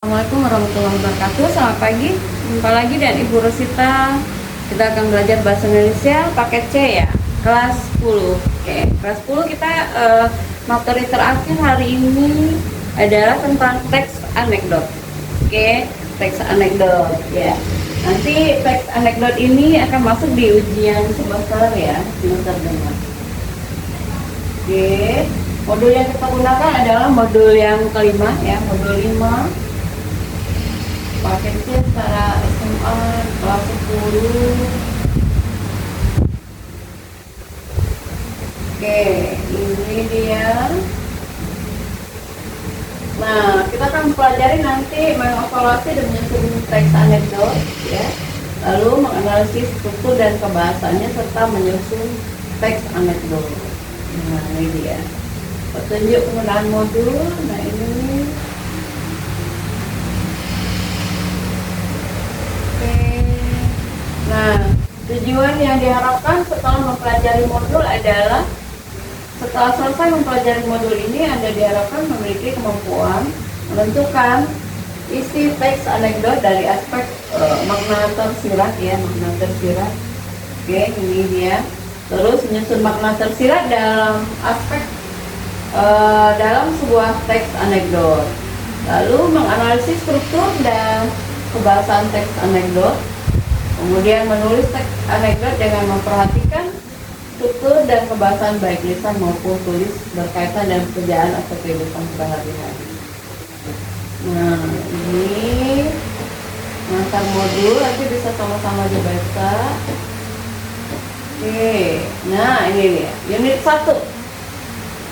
Assalamualaikum warahmatullahi wabarakatuh. Selamat pagi. Jumpa lagi dan Ibu Rosita. Kita akan belajar bahasa Indonesia paket C ya, kelas 10. Oke, kelas 10 kita materi terakhir hari ini adalah tentang teks anekdot. Oke, teks anekdot ya. Nanti teks anekdot ini akan masuk di ujian semester ya, semester 5. Oke, modul yang kita gunakan adalah modul yang kelima ya, modul 5. Paketnya secara SMA kelas 10. Oke, ini dia. Nah, kita akan pelajari nanti mengevaluasi dan menyusun teks anekdot ya, lalu menganalisis struktur dan kebahasannya serta menyusun teks anekdot. Nah, ini dia petunjuk penggunaan modul. Nah, ini nah, tujuan yang diharapkan setelah mempelajari modul adalah setelah selesai mempelajari modul ini, Anda diharapkan memiliki kemampuan menentukan isi teks anekdot dari aspek makna tersirat ya, makna tersirat. Oke, ini dia. Terus menyusun makna tersirat dalam aspek dalam sebuah teks anekdot. Lalu menganalisis struktur dan kebahasan teks anekdot. Kemudian menulis teks anekdot dengan memperhatikan struktur dan kebahasan baik lisan maupun tulis berkaitan dengan pekerjaan atau kehidupan sehari-hari. Nah, ini antar modul nanti bisa sama-sama dibaca. Oke, nah ini dia unit 1,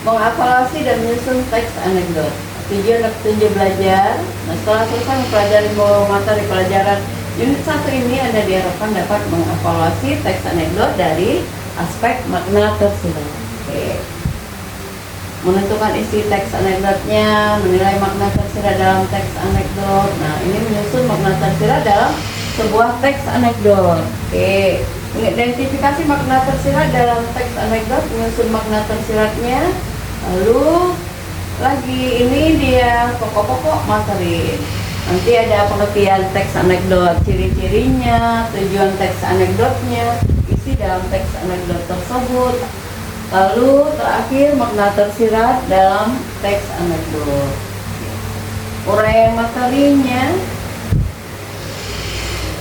mengevaluasi dan menyusun teks anekdot. Tujuan dan petunjuk belajar. Nah, setelah selesai mempelajari materi pelajaran unit 1 ini, Anda diharapkan dapat mengevaluasi teks anekdot dari aspek makna tersirat. Oke. Menentukan isi teks anekdotnya, menilai makna tersirat dalam teks anekdot. Nah, ini menyusun makna tersirat dalam sebuah teks anekdot. Oke. Mengidentifikasi makna tersirat dalam teks anekdot, menyusun makna tersiratnya. Lalu lagi ini dia pokok-pokok materi. Nanti ada pengertian teks anekdot, ciri-cirinya, tujuan teks anekdotnya, isi dalam teks anekdot tersebut. Lalu terakhir makna tersirat dalam teks anekdot. Uraian materinya,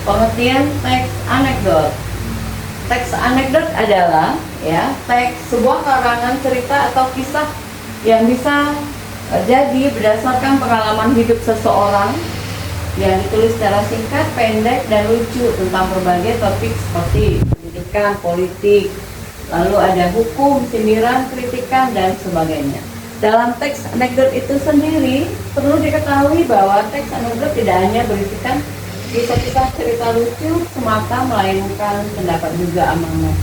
pengertian teks anekdot. Teks anekdot adalah ya, teks sebuah karangan cerita atau kisah yang bisa jadi berdasarkan pengalaman hidup seseorang yang ditulis secara singkat, pendek, dan lucu tentang berbagai topik seperti pendidikan, politik, lalu ada hukum, sindiran, kritikan, dan sebagainya. Dalam teks anekdot itu sendiri, perlu diketahui bahwa teks anekdot tidak hanya berisikan kisah-kisah cerita lucu semata, melainkan pendapat juga amanat,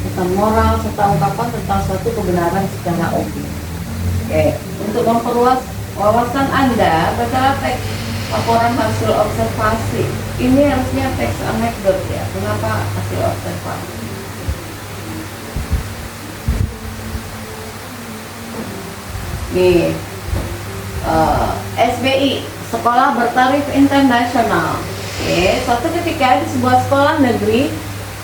pesan moral, serta ungkapan tentang suatu kebenaran secara objektif. Oke, untuk memperluas wawasan Anda, bacalah teks laporan hasil observasi. Ini harusnya teks anekdot ya. Kenapa hasil observasi? Nih, SBI, Sekolah Bertarif Internasional. Oke, suatu ketika di sebuah sekolah negeri,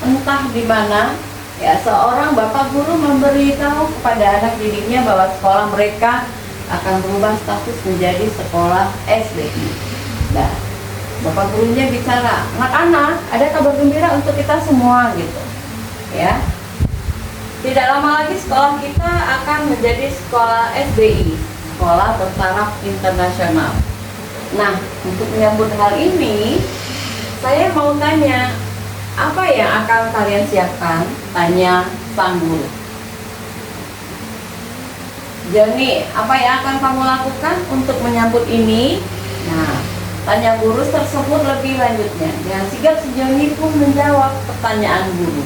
entah di mana, ya, seorang bapak guru memberitahu kepada anak didiknya bahwa sekolah mereka akan berubah status menjadi sekolah SBI. Nah, bapak gurunya bicara, anak-anak, ada kabar gembira untuk kita semua gitu. Ya. Tidak lama lagi sekolah kita akan menjadi sekolah SBI, Sekolah Bertaraf Internasional. Nah, untuk menyambut hal ini, saya mau tanya, apa yang akan kalian siapkan? Tanya sang guru. Joni, apa yang akan kamu lakukan untuk menyambut ini? Nah, tanya guru tersebut lebih lanjutnya. Dengan sigap si Joni pun menjawab pertanyaan guru.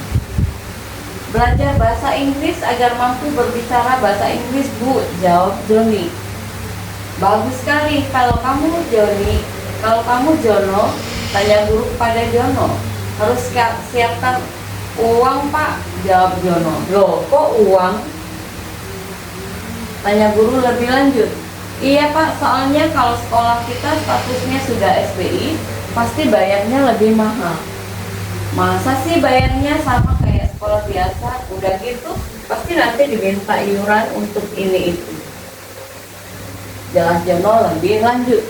Belajar bahasa Inggris agar mampu berbicara bahasa Inggris, Bu, jawab Joni. Bagus sekali. Kalau kamu Joni, kalau kamu Jono, tanya guru kepada Jono. Harus siapkan uang, Pak, jawab Jono. Loh, kok uang? Tanya guru lebih lanjut. Iya Pak, soalnya kalau sekolah kita statusnya sudah SBI, pasti bayarnya lebih mahal. Masa sih bayarnya sama kayak sekolah biasa? Udah gitu, pasti nanti diminta iuran untuk ini itu. Jelas Jono lebih lanjut.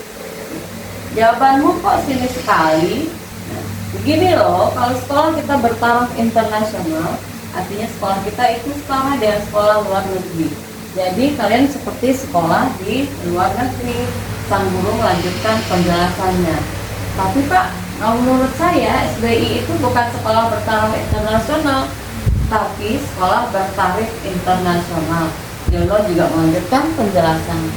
Jawabanmu kok sini sekali? Nah, begini loh, kalau sekolah kita bertaraf internasional, artinya sekolah kita itu sama dengan sekolah luar negeri. Jadi kalian seperti sekolah di luar negeri. Sang guru melanjutkan penjelasannya. Tapi Pak, menurut saya SBI itu bukan sekolah bertaraf internasional, tapi sekolah bertarif internasional. Jono juga melanjutkan penjelasan.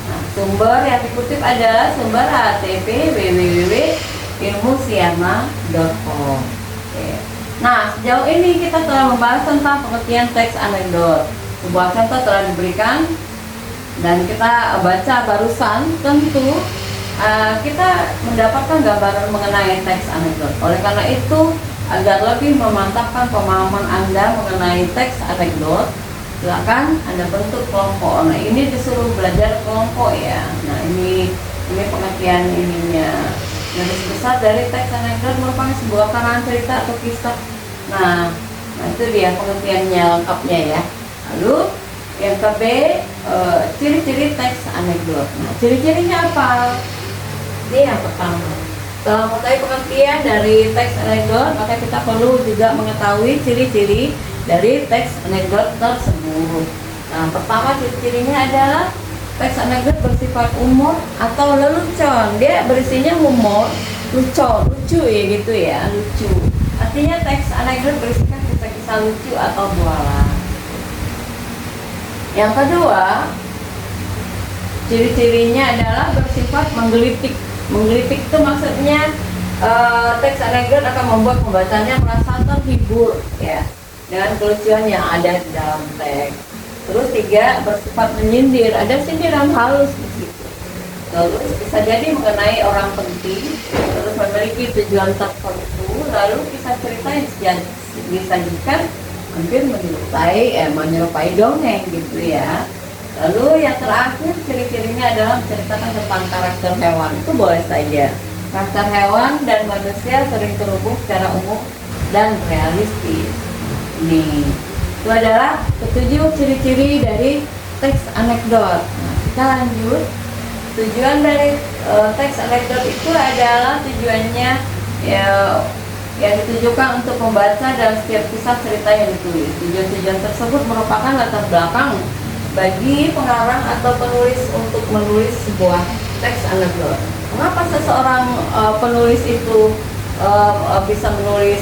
Nah, sumber yang dikutip adalah sumber HTTP www.ilmusiana.com. Nah, sejauh ini kita telah membahas tentang pengertian teks anekdot. Sebuah contoh telah diberikan dan kita baca barusan. Tentu kita mendapatkan gambaran mengenai teks anekdot. Oleh karena itu, agar lebih memantapkan pemahaman Anda mengenai teks anekdot, silakan Anda bentuk kelompok. Nah, ini disuruh belajar kelompok ya. Nah, ini pengertian ininya. Garis besar dari teks anekdot merupakan sebuah karangan cerita atau kisah. Nah itu dia pengertiannya lengkapnya ya. Lalu yang ke B, ciri-ciri teks anekdot. Nah, ciri-cirinya apa? Ini yang pertama. Setelah mengetahui pengertian dari teks anekdot, maka kita perlu juga mengetahui ciri-ciri dari teks anekdot tersebut. Nah, pertama ciri-cirinya adalah teks anekdot bersifat umum atau lelucon. Dia berisinya humor, lucu ya gitu ya, lucu. Artinya teks anekdot berisikan kisah-kisah lucu atau bualan. Yang kedua, ciri-cirinya adalah bersifat menggelitik. Menggelitik itu maksudnya teks anekdot akan membuat pembacanya merasa terhibur ya dengan kelucuan yang ada di dalam teks. Terus tiga, bersifat menyindir, ada sindiran halus di situ. Terus bisa jadi mengenai orang penting, terus memiliki tujuan tertentu, lalu kisah cerita yang disajikan hampir menyerupai dongeng gitu ya. Lalu yang terakhir ciri-cirinya adalah menceritakan tentang karakter hewan. Itu boleh saja. Karakter hewan dan manusia sering terhubung secara umum dan realistis. Nih, itu adalah ketujuh ciri-ciri dari teks anekdot. Nah, kita lanjut. Tujuan dari teks anekdot itu adalah tujuannya ya, yang ditujukan untuk membaca dalam setiap kisah cerita yang ditulis. Tujuan-tujuan tersebut merupakan latar belakang bagi pengarang atau penulis untuk menulis sebuah teks anekdot. Mengapa seseorang penulis itu bisa menulis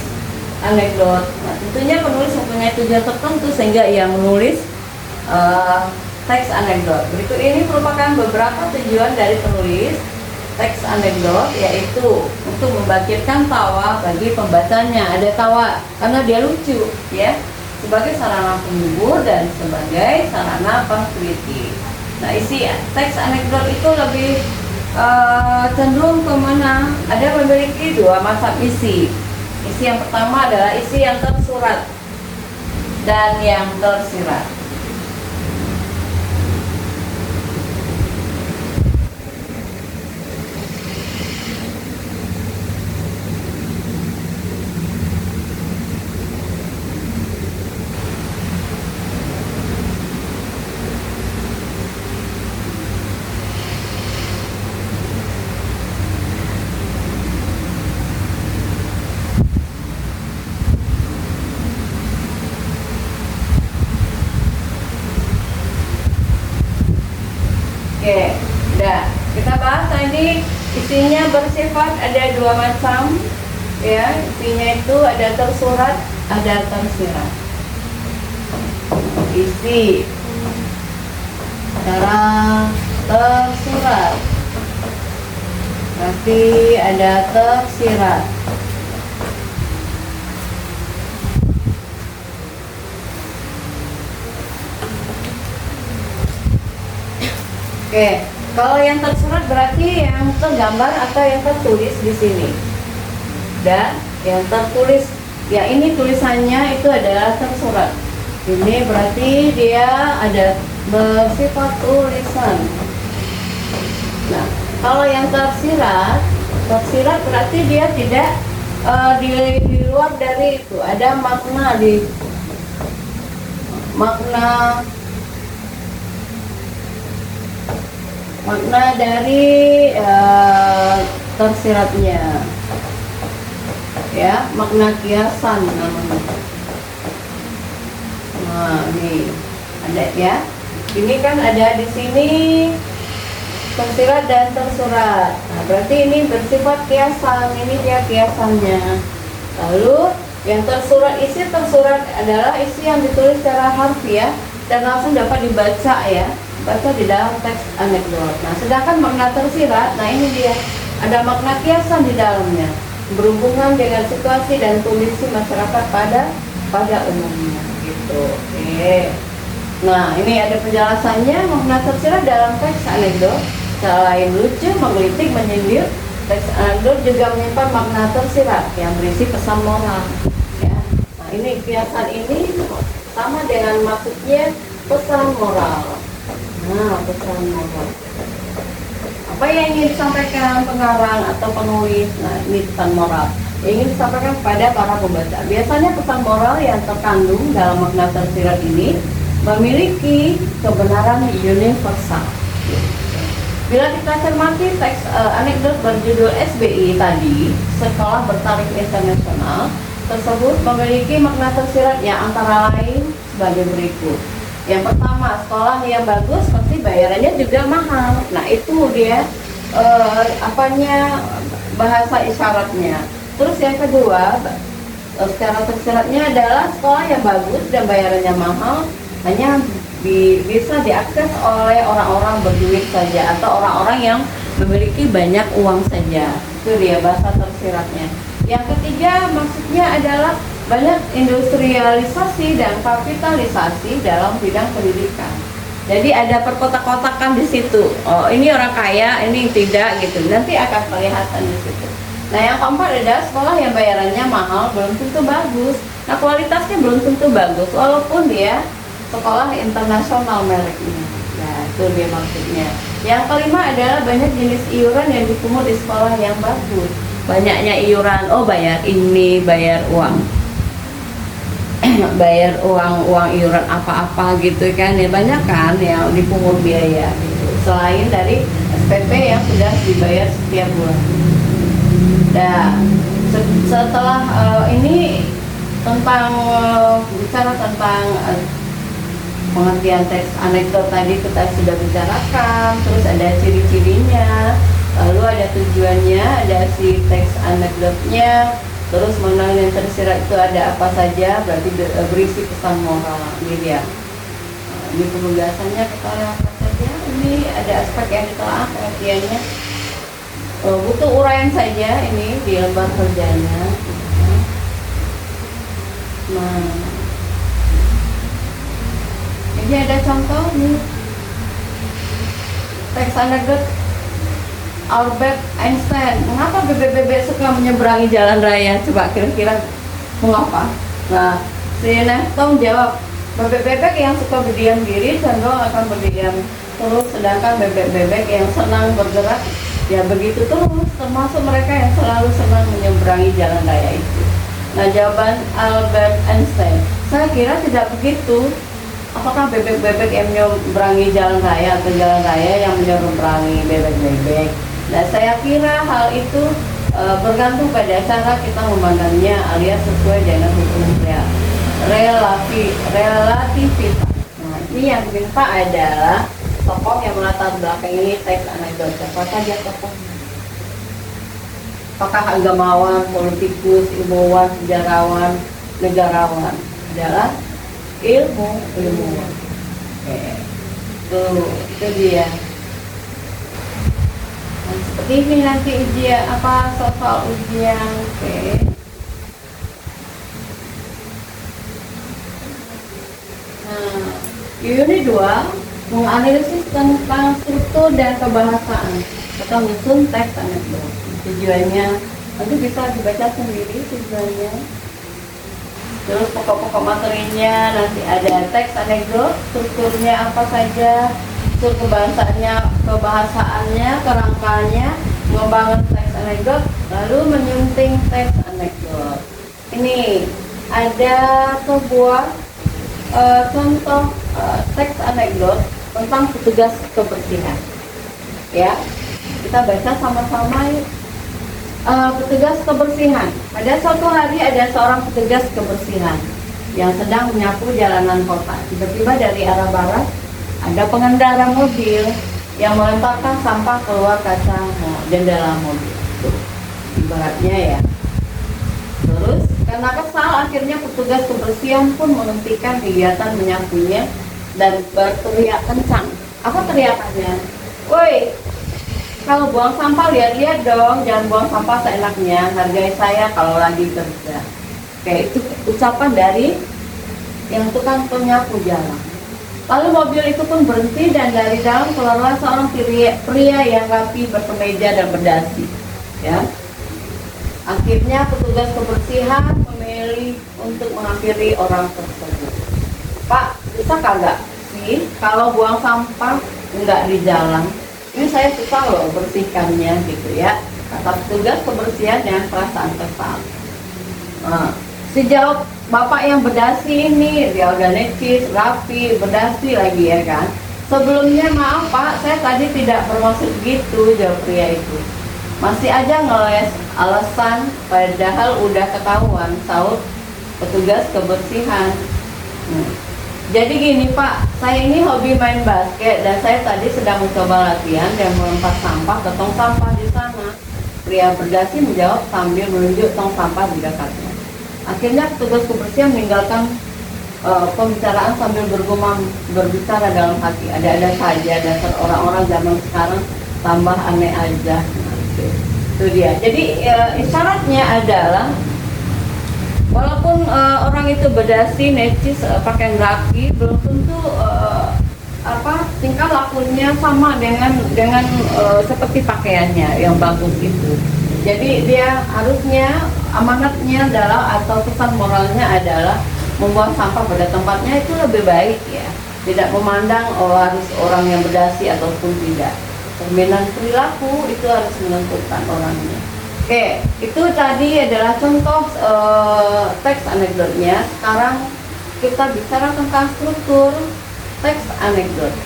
anekdot? Nah, tentunya penulis mempunyai tujuan tertentu sehingga ia menulis teks anekdot. Berikut ini merupakan beberapa tujuan dari penulis teks anekdot, yaitu untuk membangkitkan tawa bagi pembacanya. Ada tawa karena dia lucu ya, sebagai sarana penghibur dan sebagai sarana pengkritik. Nah, isi teks anekdot itu lebih cenderung kemana? Ada memiliki dua macam isi. Isi yang pertama adalah isi yang tersurat dan yang tersirat. Oke, udah kita bahas tadi isinya bersifat ada dua macam ya, isinya itu ada tersurat, ada tersirat. Isi secara tersurat berarti ada tersirat. Oke, kalau yang tersurat berarti yang tergambar atau yang tertulis di sini. Dan yang tertulis, ya ini tulisannya itu adalah tersurat. Ini berarti dia ada bersifat tulisan. Nah, kalau yang tersirat berarti dia tidak di luar dari itu, ada makna dari tersiratnya, ya, makna kiasan namanya. Nah, ini ada ya. Ini kan ada di sini tersirat dan tersurat. Nah, berarti ini bersifat kiasan, ini dia kiasannya. Lalu yang isi tersurat adalah isi yang ditulis secara harfiah dan langsung dapat dibaca ya, baca di dalam teks anekdot. Nah, sedangkan makna tersirat, nah ini dia, ada makna kiasan di dalamnya, berhubungan dengan situasi dan kondisi masyarakat pada umumnya gitu. Oke. Nah, ini ada penjelasannya. Makna tersirat dalam teks anekdot selain lucu, menggelitik, menyindir, teks anekdot juga menyimpan makna tersirat yang berisi pesan moral. Ya. Nah, ini kiasan ini sama dengan maksudnya pesan moral. Nah, pesan moral. Apa yang ingin disampaikan pengarang atau penulis? Nah, ini pesan moral yang ingin disampaikan kepada para pembaca. Biasanya pesan moral yang terkandung dalam makna tersirat ini memiliki kebenaran universal. Bila kita cermati teks anekdot berjudul SBI tadi, Sekolah Bertaraf Internasional, tersebut memiliki makna tersirat yang antara lain sebagai berikut. Yang pertama, sekolah yang bagus pasti bayarannya juga mahal. Nah, itu dia bahasa isyaratnya. Terus yang kedua, secara tersiratnya adalah sekolah yang bagus dan bayarannya mahal hanya bisa diakses oleh orang-orang berduit saja atau orang-orang yang memiliki banyak uang saja. Itu dia bahasa tersiratnya. Yang ketiga, maksudnya adalah banyak industrialisasi dan kapitalisasi dalam bidang pendidikan. Jadi ada perkotak-kotakan di situ. Oh, ini orang kaya, ini tidak gitu. Nanti akan kelihatan di situ. Nah, yang keempat adalah sekolah yang bayarannya mahal belum tentu bagus. Nah, kualitasnya belum tentu bagus walaupun dia sekolah internasional mereknya. Nah, itu dia maksudnya. Yang kelima adalah banyak jenis iuran yang dipungut di sekolah yang bagus. Banyaknya iuran, oh bayar ini, bayar uang bayar uang iuran apa-apa gitu kan ya, banyak kan yang dipungut biaya gitu. Selain dari SPP yang sudah dibayar setiap bulan. Nah, setelah ini tentang bicara tentang pengertian teks anekdot tadi kita sudah bicarakan, terus ada ciri-cirinya, lalu ada tujuannya, ada si teks anekdotnya, terus mengenai yang tersirat itu ada apa saja, berarti berisi pesan moral ini dia. Ini penugasannya kita lihat saja, ini ada aspek yang ditelaah pengertiannya. Butuh uraian saja ini di lembar kerjanya. Nah, ini ada contoh nih, teks anekdot Albert Einstein. Mengapa bebek-bebek suka menyeberangi jalan raya? Coba kira-kira mengapa? Nah, si Newton jawab, bebek-bebek yang suka berdiam diri cenderung akan berdiam terus, sedangkan bebek-bebek yang senang bergerak ya begitu terus, termasuk mereka yang selalu senang menyeberangi jalan raya itu. Nah, jawaban Albert Einstein, saya kira tidak begitu. Apakah bebek-bebek yang menyeberangi jalan raya atau jalan raya yang menyeberangi bebek-bebek? Nah, saya kira hal itu bergantung pada cara kita memandangnya, alias sesuai dengan hukum relativitas. Nah, ini yang diminta adalah tokoh yang melatar belakang ini teks anekdot. Siapa saja tokohnya? Apakah agamawan, politikus, ilmuwan, sejarawan, negarawan? Adalah ilmuwan. Oke. Tuh, itu dia. Nah, seperti ini nanti ujian soal ujian. Oke. Nah, unit 2 menganalisis tentang struktur dan kebahasaan atau menyusun teks anekdot. Tujuannya nanti bisa dibaca sendiri tujuannya. Terus pokok-pokok materinya nanti ada teks anekdot, strukturnya apa saja, unsur kebahasaannya, kerangkanya, membangun teks anekdot, lalu menyunting teks anekdot. Ini ada sebuah contoh teks anekdot tentang petugas kebersihan. Ya, kita baca sama-sama yuk. Petugas kebersihan. Pada suatu hari ada seorang petugas kebersihan yang sedang menyapu jalanan kota. Tiba-tiba dari arah barat ada pengendara mobil yang melemparkan sampah keluar kaca jendela mobil. Ibaratnya ya. Terus karena kesal, akhirnya petugas kebersihan pun menghentikan kegiatan menyapunya dan berteriak kencang. Apa teriakannya? Woi, kalau buang sampah lihat-lihat dong, jangan buang sampah seenaknya, hargai saya kalau lagi kerja. Kayak itu ucapan dari yang tukang penyapu jalan. Lalu mobil itu pun berhenti dan dari dalam keluarlah seorang pria yang rapi, berkemeja dan berdasi. Ya. Akhirnya petugas kebersihan memilih untuk menghampiri orang tersebut. Pak, bisa kagak sih kalau buang sampah enggak di jalan? Ini saya susah loh bersihkannya gitu ya, kata petugas kebersihan dengan perasaan kesal. Sejauh bapak yang berdasi ini, dia udah necis, rapi, berdasi lagi ya kan. Sebelumnya maaf pak, saya tadi tidak bermaksud gitu, jawab pria itu. Masih aja ngeles alasan, padahal udah ketahuan, sahut petugas kebersihan. Jadi gini pak, saya ini hobi main basket dan saya tadi sedang mencoba latihan dan melempar sampah ke tong sampah di sana. Pria berdasi menjawab sambil menunjuk tong sampah di dekatnya. Akhirnya petugas kebersihan meninggalkan pembicaraan sambil berbicara dalam hati. Ada-ada saja dasar orang-orang zaman sekarang, tambah aneh aja. Itu dia. Jadi isyaratnya adalah walaupun orang itu berdasi, necis, pakaian rapi, belum tentu tingkah lakunya sama dengan seperti pakaiannya yang bagus itu. Jadi dia harusnya amanatnya adalah atau pesan moralnya adalah membuang sampah pada tempatnya itu lebih baik ya. Tidak memandang harus orang yang berdasi ataupun tidak. Cerminan perilaku itu harus menentukan orangnya. Oke, itu tadi adalah contoh teks anekdotnya. Sekarang kita bicara tentang struktur teks anekdot.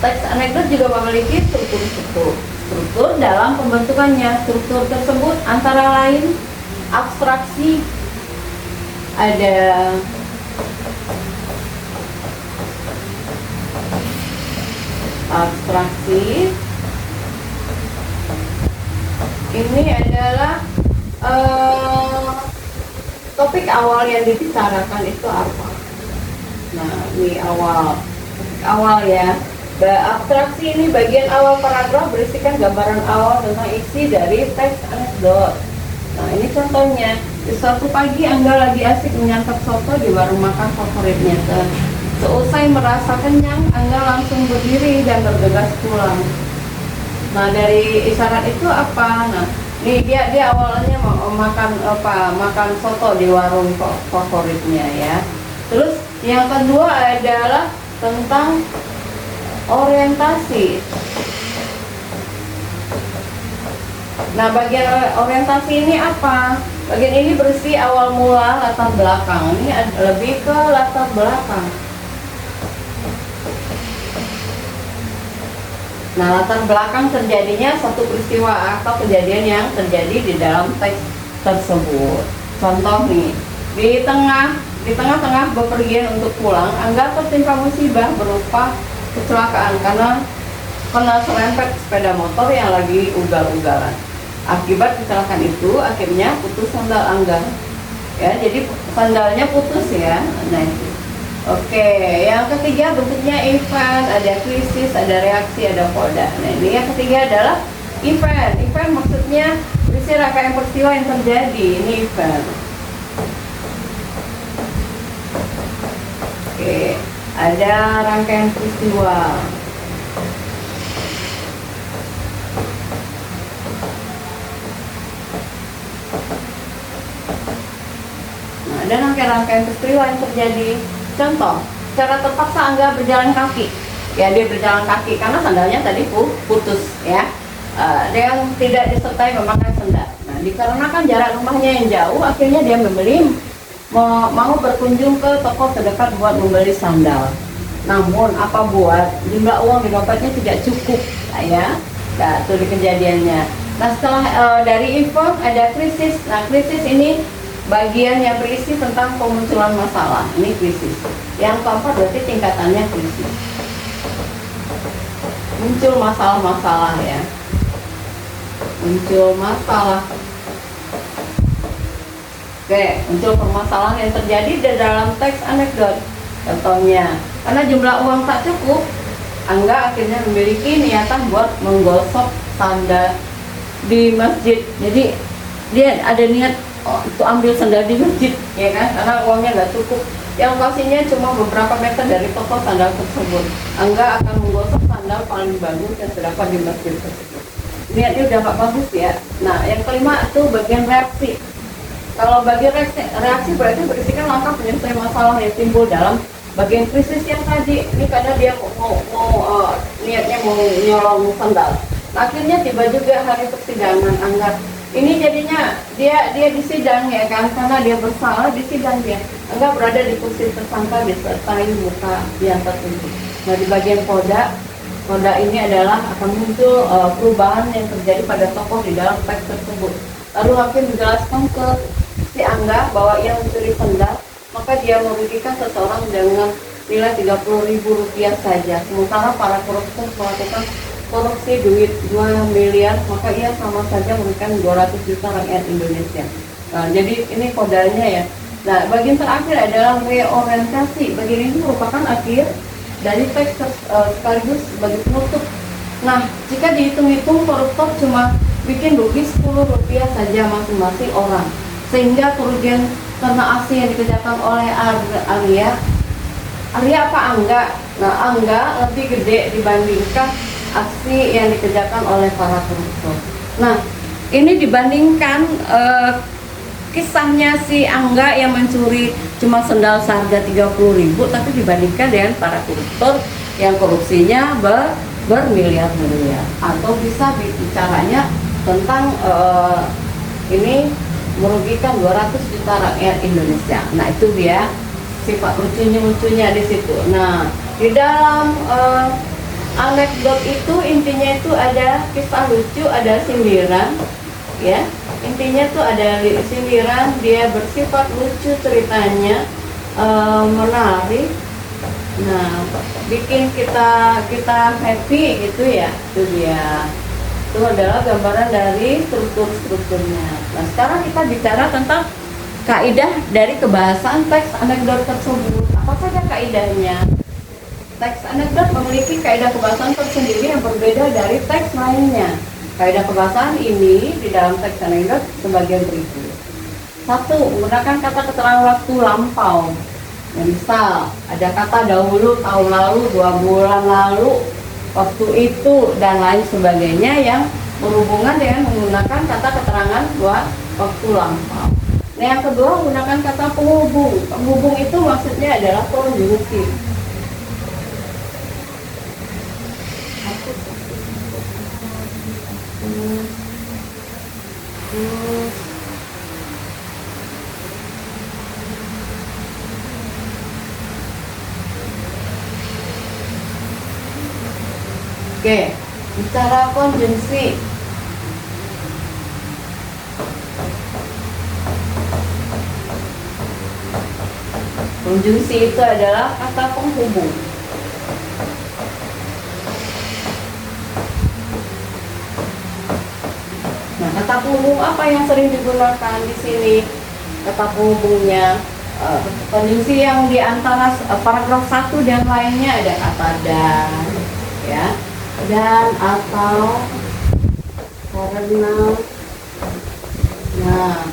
Teks anekdot juga memiliki struktur dalam pembentukannya. Struktur tersebut antara lain abstraksi, ada abstraksi. Ini adalah topik awal yang dibicarakan itu apa? Nah, ini awal ya. Abstraksi ini bagian awal paragraf berisikan gambaran awal tentang isi dari teks anekdot. Nah, ini contohnya. Di suatu pagi Angga lagi asik menyantap soto di warung makan favoritnya. Seusai merasa kenyang, Angga langsung berdiri dan bergegas pulang. Nah, dari isyarat itu apa? Nah, nih dia awalnya mau makan soto di warung favoritnya ya. Terus yang kedua adalah tentang orientasi. Nah, bagian orientasi ini apa? Bagian ini berisi awal mula, latar belakang. Ini lebih ke latar belakang. Nah, latar belakang terjadinya satu peristiwa atau kejadian yang terjadi di dalam teks tersebut. Contoh nih, di tengah-tengah bepergian untuk pulang, Angga tertimpa musibah berupa kecelakaan karena serempet sepeda motor yang lagi ugal-ugalan. Akibat kecelakaan itu, akhirnya putus sandal Angga. Ya, jadi sandalnya putus ya. Nah, itu. Oke, yang ketiga bentuknya event, ada krisis, ada reaksi, ada koda. Nah, ini yang ketiga adalah event. Event maksudnya berisi rangkaian peristiwa yang terjadi. Ini event. Oke, ada rangkaian peristiwa. Nah, ada rangkaian peristiwa yang terjadi. Contoh, secara terpaksa Angga berjalan kaki ya dia berjalan kaki karena sandalnya tadi putus ya. Dia tidak disertai memakai sendal. Nah, dikarenakan jarak rumahnya yang jauh, akhirnya dia mau berkunjung ke toko terdekat buat membeli sandal. Namun apa buat, jumlah uang di dompetnya tidak cukup ya. Nah, itu di kejadiannya. Nah, setelah dari event ada krisis. Nah, krisis ini bagian yang berisi tentang pemunculan masalah. Ini krisis. Yang keempat berarti tingkatannya krisis. Muncul masalah-masalah ya. Muncul masalah. Oke, muncul permasalahan yang terjadi di dalam teks anekdot. Contohnya, karena jumlah uang tak cukup, Angga akhirnya memiliki niatan buat menggosok sandal di masjid. Jadi dia ada niat untuk ambil sandal di masjid, ya kan? Karena uangnya nggak cukup. Yang lokasinya cuma beberapa meter dari toko sandal tersebut. Angga akan menggosok sandal paling bagus yang terdapat di masjid tersebut. Niatnya udah nggak bagus ya. Nah, yang kelima itu bagian reaksi. Kalau bagian reaksi berarti berisikan langkah penyelesaian masalah yang timbul dalam bagian krisis yang tadi. Ini karena dia niatnya mau nyolong sandal. Akhirnya tiba juga hari persidangan Angga. Ini jadinya dia disidang ya kan, karena dia bersalah disidang dia. Angga berada di kursi tersangka disertai muka yang tertutup. Nah, di bagian koda ini adalah akan muncul perubahan yang terjadi pada tokoh di dalam teks tersebut. Lalu hakim menjelaskan ke si Angga bahwa ia mencuri sandal, maka dia merugikan seseorang dengan nilai Rp30.000 saja. Sementara para koruptor melakukan korupsi duit 2 miliar, maka ia sama saja merugikan 200 juta rakyat Indonesia. Nah, jadi ini kodanya ya. Nah, bagian terakhir adalah reorientasi. Bagian ini merupakan akhir dari teks sekaligus sebagai penutup. Nah, jika dihitung-hitung koruptor cuma bikin rugi Rp10 saja masing-masing orang, sehingga kerugian karena aksi yang dikerjakan oleh Arya apa Angga? Nah, Angga lebih gede dibandingkan aksi yang dikerjakan oleh para koruptor. Nah, ini dibandingkan kisahnya si Angga yang mencuri cuma sendal seharga 30.000, tapi dibandingkan dengan para koruptor yang korupsinya bermiliar-miliar. Atau bisa bicaranya tentang ini merugikan 200 juta rakyat Indonesia. Nah, itu dia sifat lucunya di situ. Nah, di dalam anekdot itu intinya itu ada kisah lucu, ada sindiran ya. Intinya tuh ada sindiran, dia bersifat lucu ceritanya, menarik. Nah, bikin kita happy gitu ya. Itu dia. Itu adalah gambaran dari strukturnya. Nah, sekarang kita bicara tentang kaidah dari kebahasaan teks anekdot tersebut. Apa saja kaidahnya? Teks anekdot memiliki kaidah kebahasaan tersendiri yang berbeda dari teks lainnya. Kaidah kebahasaan ini di dalam teks anekdot sebagian berikut. 1. Menggunakan kata keterangan waktu lampau. Nah, misal ada kata dahulu, tahun lalu, 2 bulan lalu, waktu itu, dan lain sebagainya yang berhubungan dengan menggunakan kata keterangan waktu lampau. Nah, yang kedua menggunakan kata penghubung. Penghubung itu maksudnya adalah konjungsi. Oke, bicara konjungsi. Konjungsi itu adalah kata penghubung. Nah, kata penghubung apa yang sering digunakan di sini? Kata penghubungnya konjungsi yang di antara paragraf 1 dan lainnya ada kata dan, ya, dan atau, karena, nah,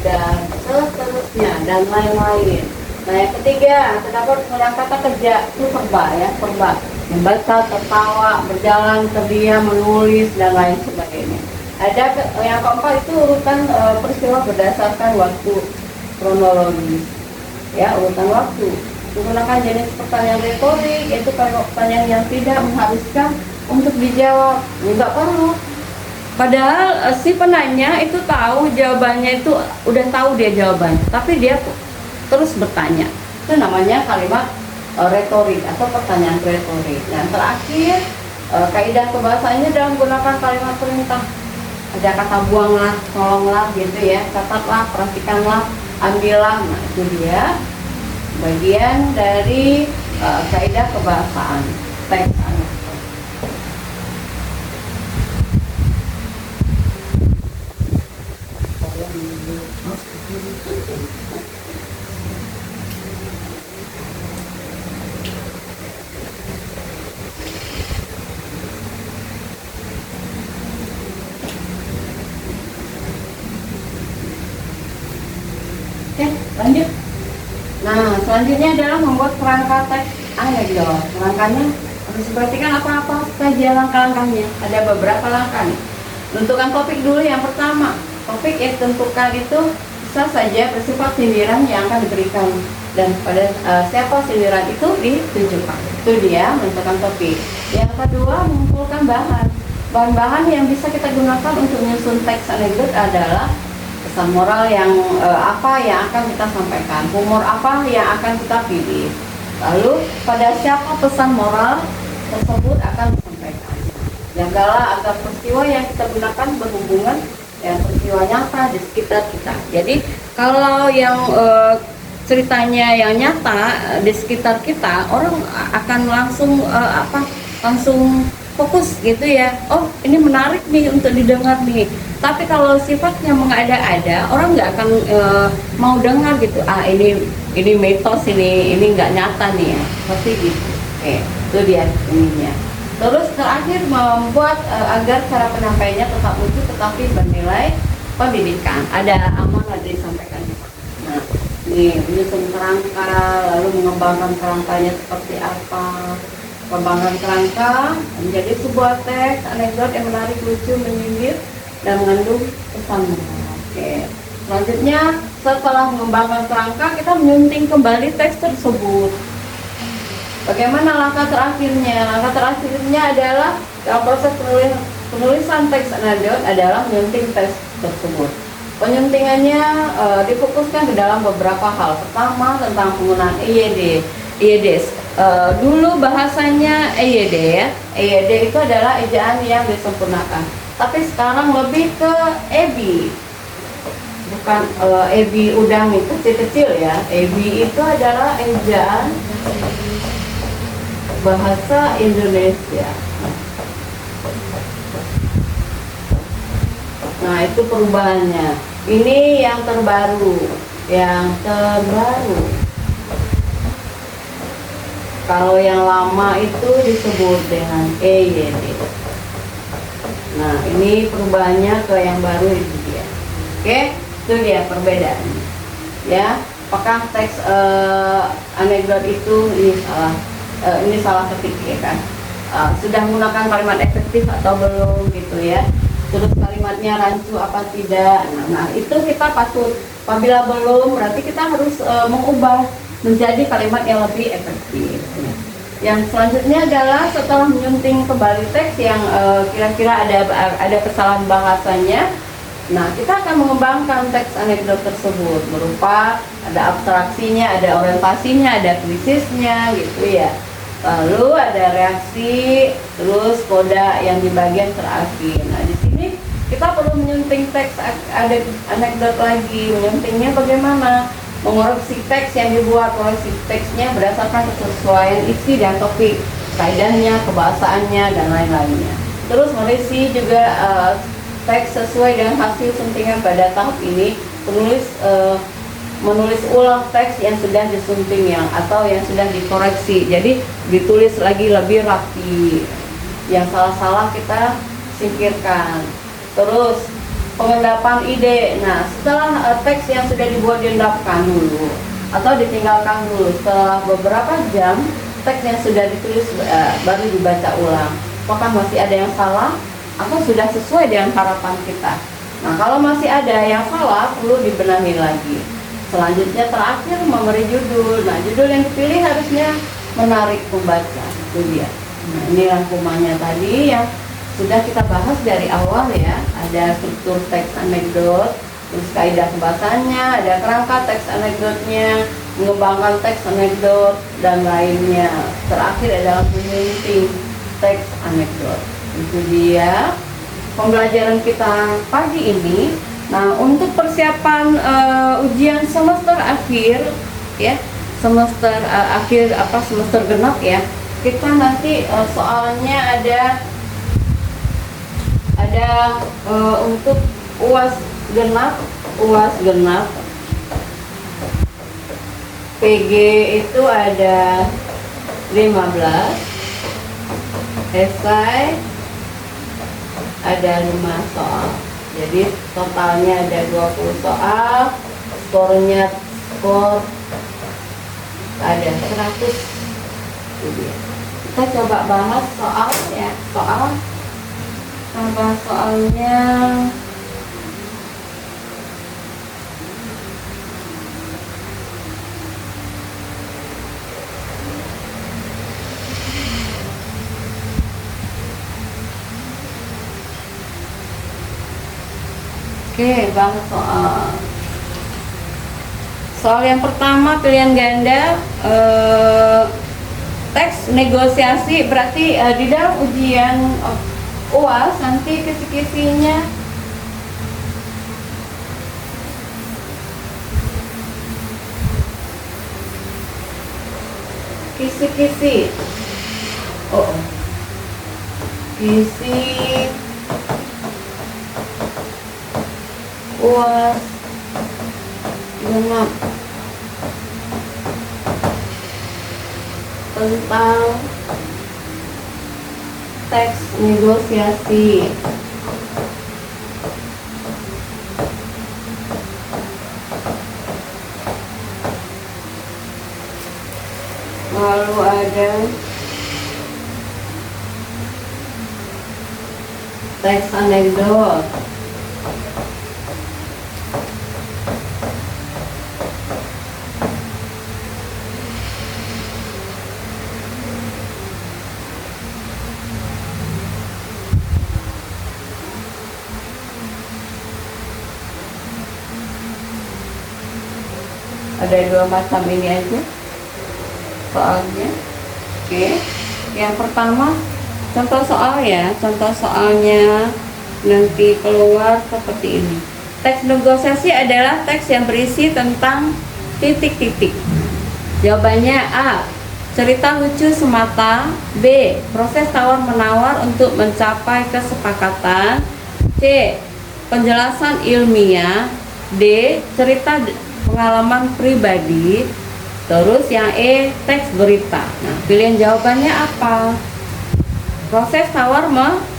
dan seterusnya dan lain-lain. Nah, yang ketiga terdapat penggunaan kata kerja itu verba ya, verba, membaca, tertawa, berjalan, terdiam, menulis, dan lain sebagainya. Ada yang keempat itu urutan peristiwa berdasarkan waktu kronologis, ya, urutan waktu. menggunakan jenis pertanyaan retorik, yaitu pertanyaan yang tidak mengharuskan untuk dijawab. Nggak perlu. Padahal si penanya itu tahu jawabannya, itu udah tahu dia jawabannya, tapi dia terus bertanya. Itu namanya kalimat retorik atau pertanyaan retorik. Yang terakhir, kaidah kebahasaannya dalam menggunakan kalimat perintah. Ada kata buanglah, tolonglah gitu ya, catatlah, perhatikanlah, ambillah. Nah, itu dia bagian dari kaidah kebahasaan teks anekdot. Oke, lanjut. Nah, selanjutnya adalah membuat kerangka teks anekdot. Kerangkanya harus diperhatikan apa-apa saja langkah-langkahnya. Ada beberapa langkah nih. Tentukan topik dulu yang pertama. Topik yang ditentukan itu bisa saja bersifat sindiran yang akan diberikan, dan pada siapa sindiran itu ditujukan. Itu dia menentukan topik. Yang kedua, mengumpulkan bahan-bahan yang bisa kita gunakan untuk menyusun teks anekdot adalah pesan moral yang apa yang akan kita sampaikan, humor apa yang akan kita pilih, lalu pada siapa pesan moral tersebut akan disampaikan. Jagalah agar peristiwa yang kita gunakan berhubungan dengan peristiwa nyata di sekitar kita. Jadi kalau yang ceritanya yang nyata di sekitar kita, orang akan langsung langsung fokus gitu ya. Oh, ini menarik nih untuk didengar nih. Tapi kalau sifatnya mengada-ada, orang nggak akan mau dengar gitu. Ini mitos, ini nggak nyata nih ya. Pasti gitu. Oke, itu dia ininya. Terus terakhir, membuat agar cara penyampaiannya tetap lucu tetapi bernilai pendidikan. Ada amanah disampaikan. Nah, ini menyusun kerangka, lalu mengembangkan kerangkanya seperti apa. Pengembangan kerangka menjadi sebuah teks anekdot yang menarik, lucu, menyindir, dan mengandung pesan moral. Oke. Selanjutnya, setelah mengembangkan kerangka, kita menyunting kembali teks tersebut. Bagaimana langkah terakhirnya? Langkah terakhirnya adalah dalam proses penulisan teks anekdot adalah menyunting teks tersebut. Penyuntingannya difokuskan ke dalam beberapa hal. Pertama, tentang penggunaan EYD. Dulu bahasanya EYD ya. EYD itu adalah ejaan yang disempurnakan. Tapi sekarang lebih ke EBI. Bukan EBI udang itu kecil-kecil ya. EBI itu adalah ejaan bahasa Indonesia. Nah, itu perubahannya. Ini yang terbaru. Kalau yang lama itu disebut dengan EYD. Nah, ini perubahannya ke yang baru itu dia. Oke, itu dia perbedaannya. Ya, apakah teks anekdot itu ini salah ketik ya kan? Sudah menggunakan kalimat efektif atau belum gitu ya? Terus kalimatnya rancu apa tidak? Nah, itu kita patut. Apabila belum, berarti kita harus mengubah menjadi kalimat yang lebih efektif. Yang selanjutnya adalah setelah menyunting kembali teks yang kira-kira ada kesalahan bahasanya, nah kita akan mengembangkan teks anekdot tersebut berupa ada abstraksinya, ada orientasinya, ada krisisnya gitu ya. Lalu ada reaksi, terus koda yang di bagian terakhir. Nah, di sini kita perlu menyunting teks anekdot lagi. Menyuntingnya bagaimana? Mengoreksi teks yang dibuat, koreksi teksnya berdasarkan kesesuaian isi dan topik, kaidahnya, kebahasaannya, dan lain-lainnya. Terus merevisi juga teks sesuai dengan hasil suntingan. Pada tahap ini penulis menulis ulang teks yang sudah disunting atau yang sudah dikoreksi, jadi ditulis lagi lebih rapi. Yang salah-salah kita singkirkan. Terus pengendapan ide. Nah, setelah teks yang sudah dibuat diendapkan dulu atau ditinggalkan dulu, setelah beberapa jam teks yang sudah ditulis baru dibaca ulang. Apakah masih ada yang salah atau sudah sesuai dengan harapan kita? Nah, kalau masih ada yang salah, perlu dibenahi lagi. Selanjutnya terakhir memberi judul. Nah, judul yang dipilih harusnya menarik pembaca. Itu dia. Nah, ini rangkumannya tadi yang sudah kita bahas dari awal ya. Ada struktur teks anekdot, terus kaidah pembahasannya, ada kerangka teks anekdotnya, mengembangkan teks anekdot dan lainnya. Terakhir adalah pemimpin teks anekdot. Itu dia pembelajaran kita pagi ini. Nah, untuk persiapan ujian semester akhir ya, semester akhir semester genap ya, kita nanti soalnya ada untuk UAS genap PG itu ada 15, esai ada 5 soal. Jadi totalnya ada 20 soal, skor ada 100. Kita coba bahas soal ya, soalnya. Oke, bahas soal yang pertama pilihan ganda, teks negosiasi. Berarti di dalam ujian UAS nanti kisi-kisinya kisi UAS genap tentang teks negosiasi. Lalu ada teks anekdot. Ada 2 macam ini aja soalnya. Oke, yang pertama contoh soal ya. Contoh soalnya nanti keluar seperti ini. Teks negosiasi adalah teks yang berisi tentang titik-titik. Jawabannya A, cerita lucu semata. B, proses tawar-menawar untuk mencapai kesepakatan. C, penjelasan ilmiah. D, cerita pengalaman pribadi. Terus yang E, teks berita. Nah, pilihan jawabannya apa? Proses tawar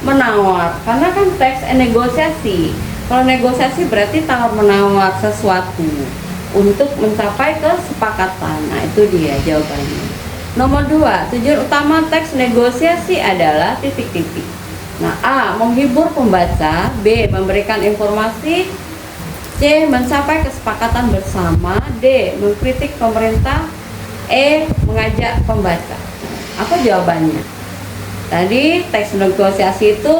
menawar, karena kan teks negosiasi. Kalau negosiasi berarti tawar menawar sesuatu untuk mencapai kesepakatan. Nah, itu dia jawabannya. Nomor 2, tujuan utama teks negosiasi adalah titik-titik. Nah, A, menghibur pembaca. B, memberikan informasi. C, mencapai kesepakatan bersama. D, mengkritik pemerintah. E, mengajak pembaca. Apa jawabannya? Tadi teks negosiasi itu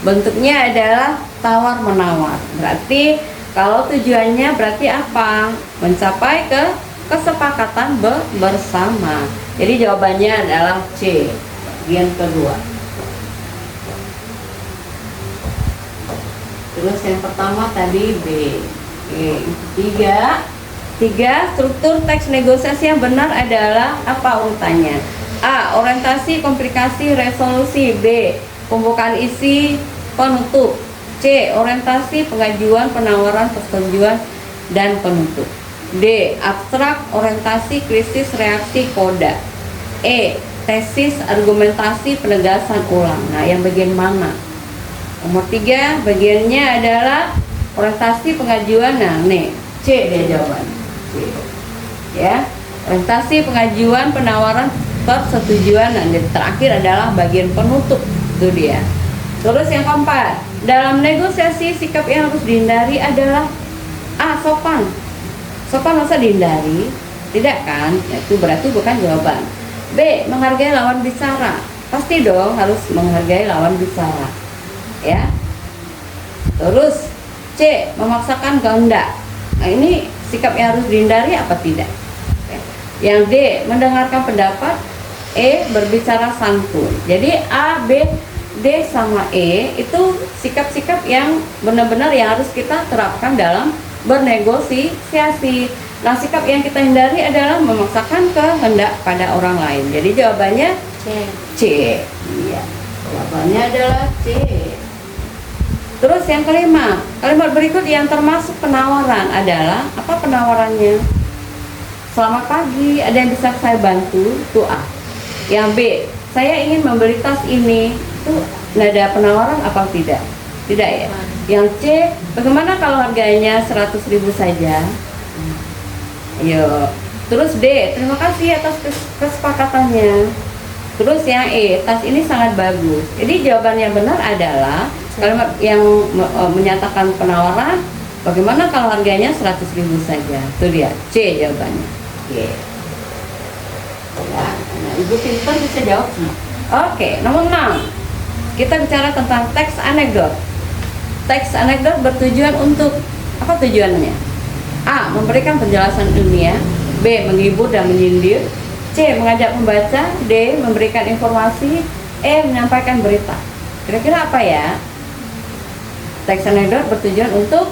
bentuknya adalah tawar-menawar. Berarti kalau tujuannya berarti apa? Mencapai kesepakatan bersama. Jadi jawabannya adalah C, bagian kedua. Terus yang pertama tadi B. Oke, tiga struktur teks negosiasi yang benar adalah apa urutannya? A, orientasi, komplikasi, resolusi. B, pembukaan isi, penutup. C, orientasi, pengajuan, penawaran, persetujuan, dan penutup. D, abstrak, orientasi, krisis, reaksi, koda. E, tesis, argumentasi, penegasan ulang. Nah, yang bagian mana? Nomor 3, bagiannya adalah orientasi, pengajuan. Nah, nih, C dia jawaban. C. Ya, orientasi, pengajuan, penawaran, persetujuan. Dan terakhir adalah bagian penutup. Itu dia. Terus yang keempat, dalam negosiasi sikap yang harus dihindari adalah A, sopan. Sopan masa dihindari? Tidak kan? Itu berarti bukan jawaban. B. Menghargai lawan bicara. Pasti dong harus menghargai lawan bicara. Ya. Terus C. Memaksakan kehendak. Nah, ini sikap yang harus dihindari apa tidak? Yang D. Mendengarkan pendapat. E. Berbicara santun. Jadi A, B, D sama E itu sikap-sikap yang benar-benar yang harus kita terapkan dalam bernegosiasi. Nah, sikap yang kita hindari adalah memaksakan kehendak pada orang lain. Jadi jawabannya C. Iya. Jawabannya adalah C. Terus yang kelima, kalimat berikut yang termasuk penawaran adalah apa penawarannya? Selamat pagi, ada yang bisa saya bantu? Itu A. Yang B, saya ingin membeli tas ini. Itu nada penawaran apa tidak? Tidak ya. Yang C, bagaimana kalau harganya 100.000 saja? Ayo. Terus D, terima kasih atas kesepakatannya. Terus yang E, tas ini sangat bagus. Jadi jawaban yang benar adalah kalimat yang menyatakan penawaran, bagaimana kalau harganya 100.000 saja? Itu dia, C jawabannya. Oke. Ya, nah, Ibu pintar bisa jawab. Oke, nomor 6. Kita bicara tentang teks anekdot. Teks anekdot bertujuan untuk apa tujuannya? A. Memberikan penjelasan ilmiah. B. Menghibur dan menyindir. C. Mengajak membaca. D. Memberikan informasi. E. Menyampaikan berita. Kira-kira apa ya? Teks anekdot bertujuan untuk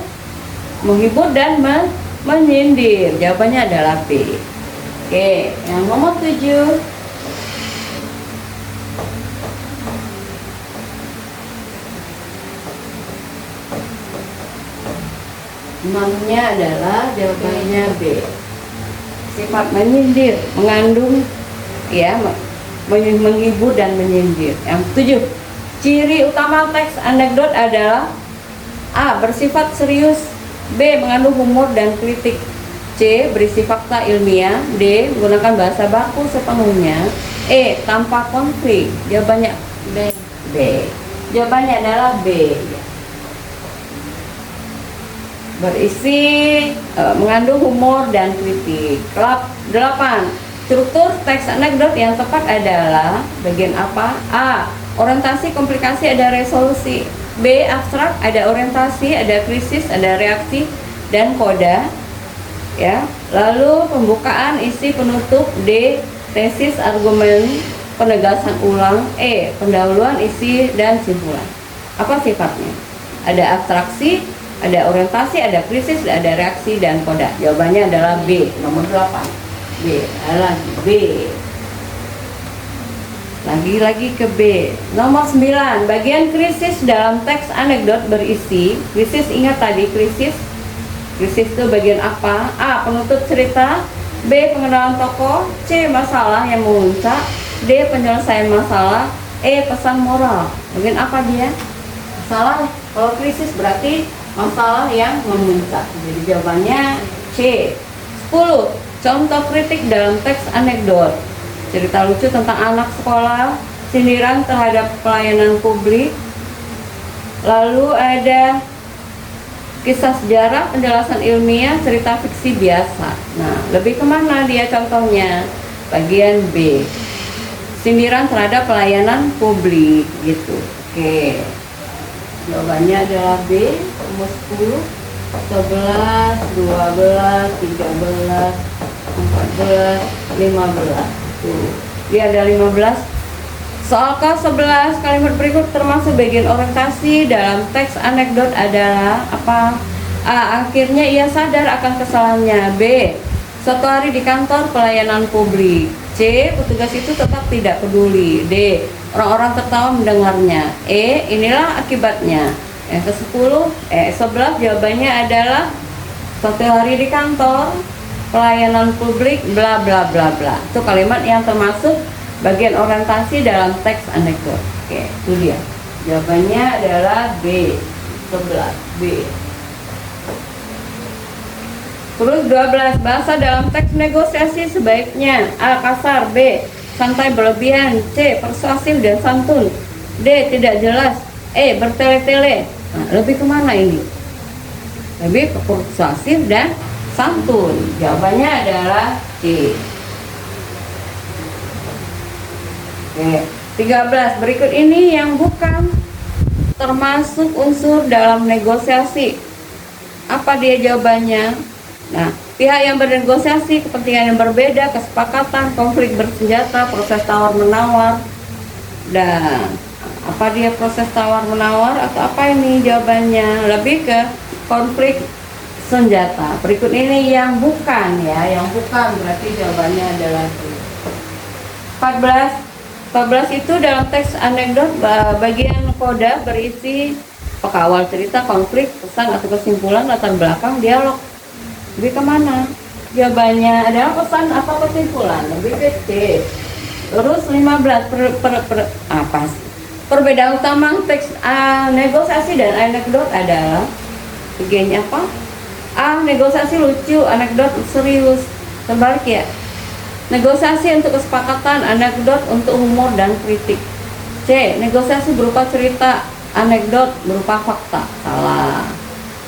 menghibur dan menyindir. Jawabannya adalah B. Oke, yang nomor 7. Namanya adalah jawabannya B. Sifat menyindir mengandung ya menghibur dan menyindir. Yang 7. Ciri utama teks anekdot adalah A. Bersifat serius. B. Mengandung humor dan kritik. C. Berisi fakta ilmiah. D. Menggunakan bahasa baku sepenuhnya. E. Tanpa konflik. Jawabannya B. B. Jawabannya adalah B. Berisi mengandung humor dan kritik. 8. Struktur teks anekdot yang tepat adalah bagian apa? A. Orientasi komplikasi ada resolusi. B. Abstrak ada orientasi, ada krisis, ada reaksi dan koda. Ya. Lalu pembukaan, isi, penutup. D. Tesis, argumen, penegasan ulang. E. Pendahuluan, isi dan simpulan. Apa sifatnya? Ada abstraksi, ada orientasi, ada krisis, ada reaksi dan koda. Jawabannya adalah B, nomor 8. B, lagi B. Lagi ke B. Nomor 9, bagian krisis dalam teks anekdot berisi. Krisis, ingat tadi krisis. Krisis itu bagian apa? A. Penutup cerita. B. Pengenalan tokoh. C. Masalah yang memuncak. D. Penyelesaian masalah. E. Pesan moral. Bagian apa dia? Masalah. Kalau krisis berarti masalah yang memuncak. Jadi jawabannya C. 10. Contoh kritik dalam teks anekdot. Cerita lucu tentang anak sekolah, sindiran terhadap pelayanan publik. Lalu ada kisah sejarah, penjelasan ilmiah, cerita fiksi biasa. Nah, lebih kemana dia contohnya? Bagian B. Sindiran terhadap pelayanan publik gitu. Oke. Jawabannya adalah B, nomor 10, 11, 12, 13, 14, 15. Tuh. Dia ada 15. Soal ke-11, kalimat berikut termasuk bagian orientasi dalam teks anekdot adalah apa? A. Akhirnya ia sadar akan kesalahannya. B. Suatu hari di kantor pelayanan publik. C. Petugas itu tetap tidak peduli. D. Orang-orang tertawa mendengarnya. E. Inilah akibatnya. Yang ke-10, 11 jawabannya adalah suatu hari di kantor pelayanan publik bla bla bla bla. Itu kalimat yang termasuk bagian orientasi dalam teks anekdot. Oke, itu dia. Jawabannya adalah B. 11 B. Terus 12, bahasa dalam teks negosiasi sebaiknya A. Kasar. B. Santai berlebihan. C. Persuasif dan santun. D. Tidak jelas. E. Bertele-tele. Nah, lebih kemana ini? Lebih ke persuasif dan santun? Jawabannya adalah C. Oke, 13. Berikut ini yang bukan termasuk unsur dalam negosiasi. Apa dia jawabannya? Nah, pihak yang bernegosiasi, kepentingan yang berbeda, kesepakatan, konflik bersenjata, proses tawar-menawar. Dan apa dia proses tawar-menawar atau apa ini jawabannya? Lebih ke konflik senjata. Berikut ini yang bukan ya, yang bukan berarti jawabannya adalah 14. 14 itu dalam teks anekdot bagian koda berisi pekawal cerita, konflik, pesan atau kesimpulan, latar belakang, dialog. Lebih kemana? Jawabannya adalah pesan atau kesimpulan. Lebih ke C. Terus 15 perbedaan utama teks negosiasi dan anekdot adalah bagiannya apa? A. Negosiasi lucu, anekdot serius. Terbalik ya. Negosiasi untuk kesepakatan, anekdot untuk humor dan kritik. C. Negosiasi berupa cerita, anekdot berupa fakta. Salah.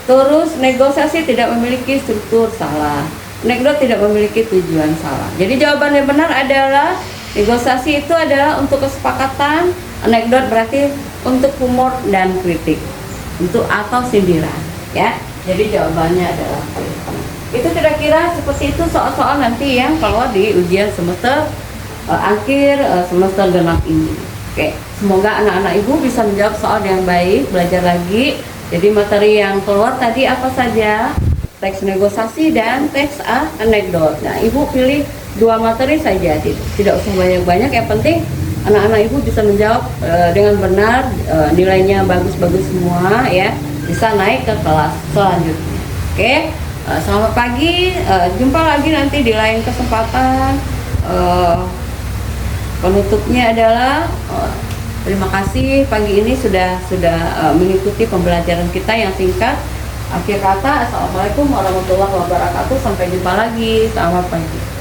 Terus negosiasi tidak memiliki struktur. Salah. Anekdot tidak memiliki tujuan. Salah. Jadi jawaban yang benar adalah negosiasi itu adalah untuk kesepakatan, anekdot berarti untuk humor dan kritik, untuk atau sindiran. Ya. Jadi jawabannya adalah C. Itu kira-kira seperti itu soal-soal nanti yang keluar di ujian semester akhir semester genap ini. Oke, semoga anak-anak ibu bisa menjawab soal yang baik, belajar lagi. Jadi materi yang keluar tadi apa saja? Teks negosiasi dan teks anekdot. Nah, ibu pilih 2 materi saja, tidak usah banyak-banyak. Yang penting anak-anak ibu bisa menjawab dengan benar, nilainya bagus-bagus semua ya, bisa naik ke kelas selanjutnya. Oke. Selamat pagi, jumpa lagi nanti di lain kesempatan. Penutupnya adalah terima kasih pagi ini sudah mengikuti pembelajaran kita yang singkat. Akhir kata, assalamualaikum warahmatullahi wabarakatuh. Sampai jumpa lagi. Selamat pagi.